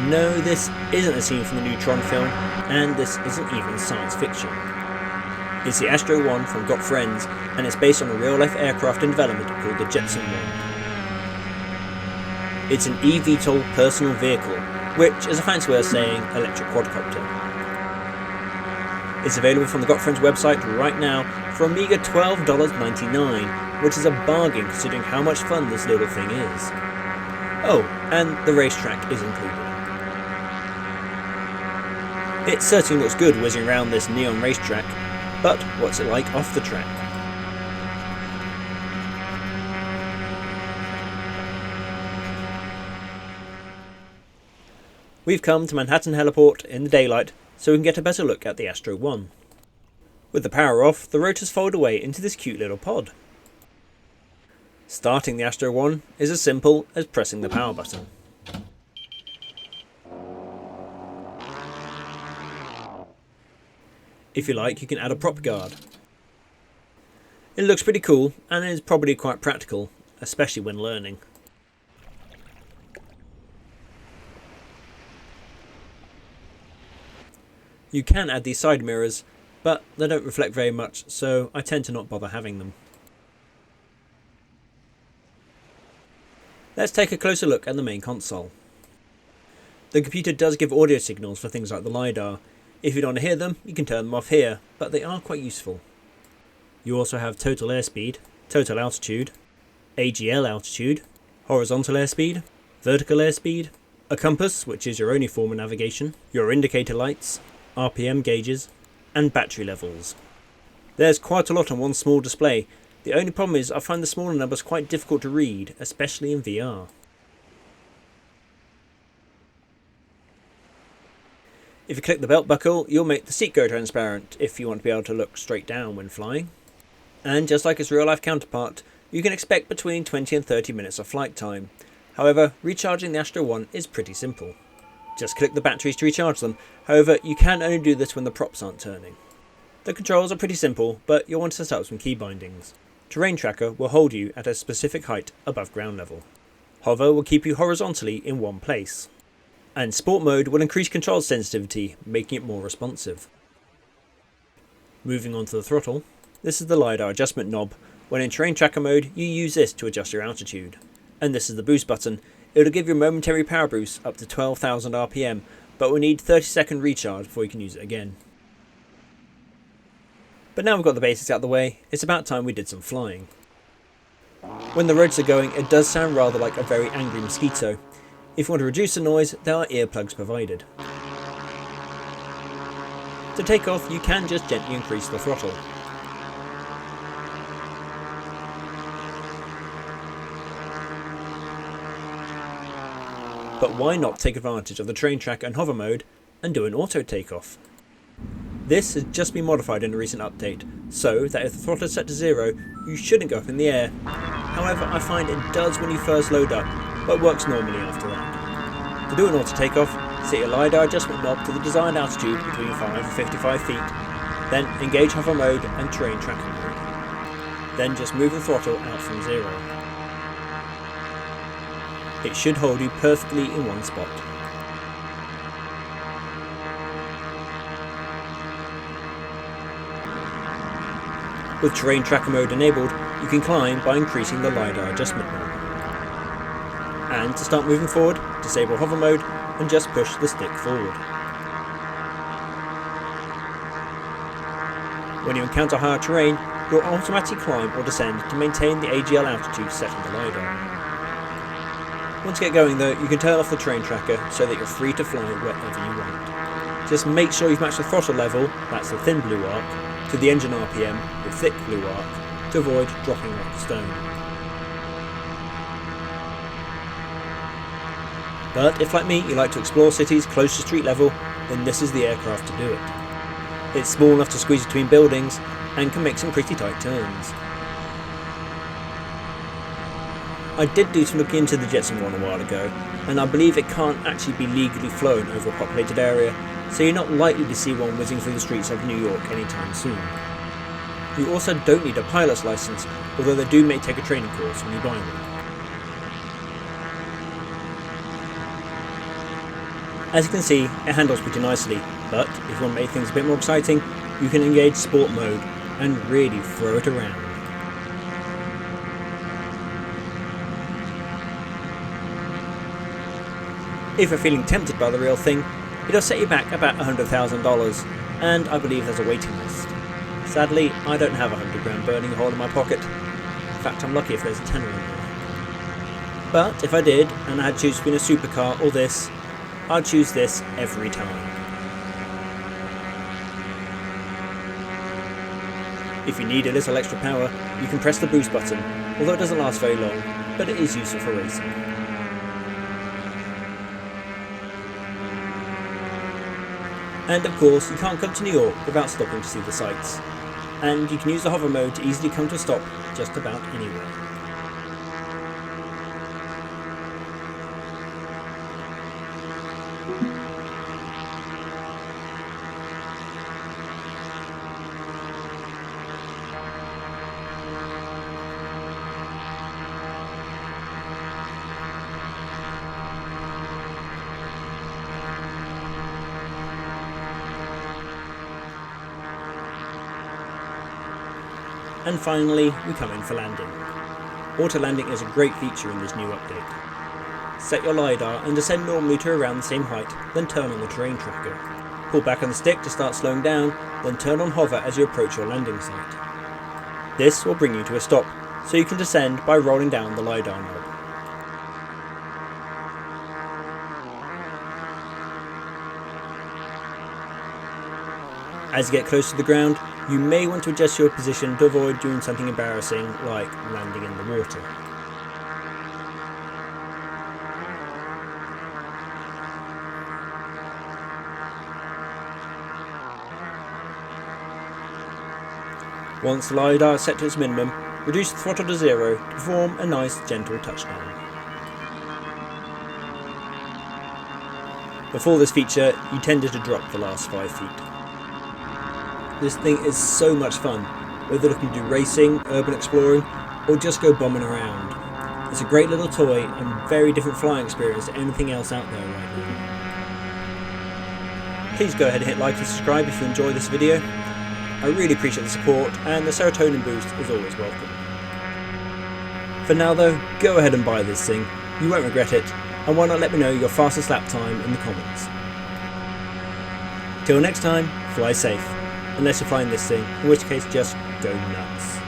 No, this isn't a scene from the new Tron film, and this isn't even science fiction. It's the Astro One from Got Friends, and it's based on a real-life aircraft in development called the Jetson One. It's an eVTOL personal vehicle, which is a fancy way of saying electric quadcopter. It's available from the Got Friends website right now for a meager $12.99, which is a bargain considering how much fun this little thing is. Oh, and the racetrack is included. It certainly looks good whizzing around this neon racetrack, but what's it like off the track? We've come to Manhattan Heliport in the daylight so we can get a better look at the Astro One. With the power off, the rotors fold away into this cute little pod. Starting the Astro One is as simple as pressing the power button. If you like, you can add a prop guard. It looks pretty cool and is probably quite practical, especially when learning. You can add these side mirrors, but they don't reflect very much, so I tend to not bother having them. Let's take a closer look at the main console. The computer does give audio signals for things like the LiDAR. If you don't want to hear them, you can turn them off here, but they are quite useful. You also have total airspeed, total altitude, AGL altitude, horizontal airspeed, vertical airspeed, a compass, which is your only form of navigation, your indicator lights, RPM gauges, and battery levels. There's quite a lot on one small display. The only problem is I find the smaller numbers quite difficult to read, especially in VR. If you click the belt buckle, you'll make the seat go transparent if you want to be able to look straight down when flying. And just like its real life counterpart, you can expect between 20 and 30 minutes of flight time. However, recharging the Astro One is pretty simple. Just click the batteries to recharge them, however you can only do this when the props aren't turning. The controls are pretty simple, but you'll want to set up some key bindings. Terrain Tracker will hold you at a specific height above ground level. Hover will keep you horizontally in one place. And Sport Mode will increase control sensitivity, making it more responsive. Moving on to the throttle, this is the LiDAR adjustment knob. When in Terrain Tracker mode, you use this to adjust your altitude. And this is the boost button. It'll give you a momentary power boost up to 12,000 RPM, but will need 30-second recharge before you can use it again. But now we've got the basics out of the way, it's about time we did some flying. When the roads are going, it does sound rather like a very angry mosquito. If you want to reduce the noise, there are earplugs provided. To take off, you can just gently increase the throttle. But why not take advantage of the Terrain Tracker and hover mode and do an auto takeoff? This has just been modified in a recent update, so that if the throttle is set to 0, you shouldn't go up in the air. However, I find it does when you first load up, but works normally after that. To do an auto takeoff, set your LiDAR adjustment knob to the desired altitude between 5 and 55 feet, then engage hover mode and Terrain Tracker mode. Then just move the throttle out from 0. It should hold you perfectly in one spot. With Terrain Tracker mode enabled, you can climb by increasing the LiDAR adjustment knob. And to start moving forward, disable hover mode and just push the stick forward. When you encounter higher terrain, you'll automatically climb or descend to maintain the AGL altitude set on the LiDAR. Once you get going though, you can turn off the Terrain Tracker so that you're free to fly wherever you want. Just make sure you've matched the throttle level, that's the thin blue arc, to the engine RPM, the thick blue arc, to avoid dropping like a stone. But if like me you like to explore cities close to street level, then this is the aircraft to do it. It's small enough to squeeze between buildings and can make some pretty tight turns. I did do some looking into the Jetson One a while ago, and I believe it can't actually be legally flown over a populated area, so you're not likely to see one whizzing through the streets of New York anytime soon. You also don't need a pilot's license, although they do may take a training course when you buy one. As you can see, it handles pretty nicely, but if you want to make things a bit more exciting, you can engage sport mode and really throw it around. If you're feeling tempted by the real thing, it'll set you back about $100,000, and I believe there's a waiting list. Sadly, I don't have £100 burning a hole in my pocket. In fact, I'm lucky if there's a tenner in there. But if I did, and I had to choose between a supercar or this, I'd choose this every time. If you need a little extra power, you can press the boost button, although it doesn't last very long, but it is useful for racing. And of course, you can't come to New York without stopping to see the sights, and you can use the hover mode to easily come to a stop just about anywhere. And finally, we come in for landing. Auto landing is a great feature in this new update. Set your LiDAR and descend normally to around the same height, then turn on the terrain tracker. Pull back on the stick to start slowing down, then turn on hover as you approach your landing site. This will bring you to a stop, so you can descend by rolling down the LiDAR knob. As you get close to the ground, you may want to adjust your position to avoid doing something embarrassing like landing in the water. Once the LiDAR is set to its minimum, reduce the throttle to 0 to perform a nice gentle touchdown. Before this feature, you tended to drop the last 5 feet. This thing is so much fun, whether looking to do racing, urban exploring, or just go bombing around. It's a great little toy and very different flying experience to anything else out there right now. Please go ahead and hit like and subscribe if you enjoy this video. I really appreciate the support, and the serotonin boost is always welcome. For now though, go ahead and buy this thing, you won't regret it, and why not let me know your fastest lap time in the comments. Till next time, fly safe. Unless you're flying this thing, in which case just go nuts.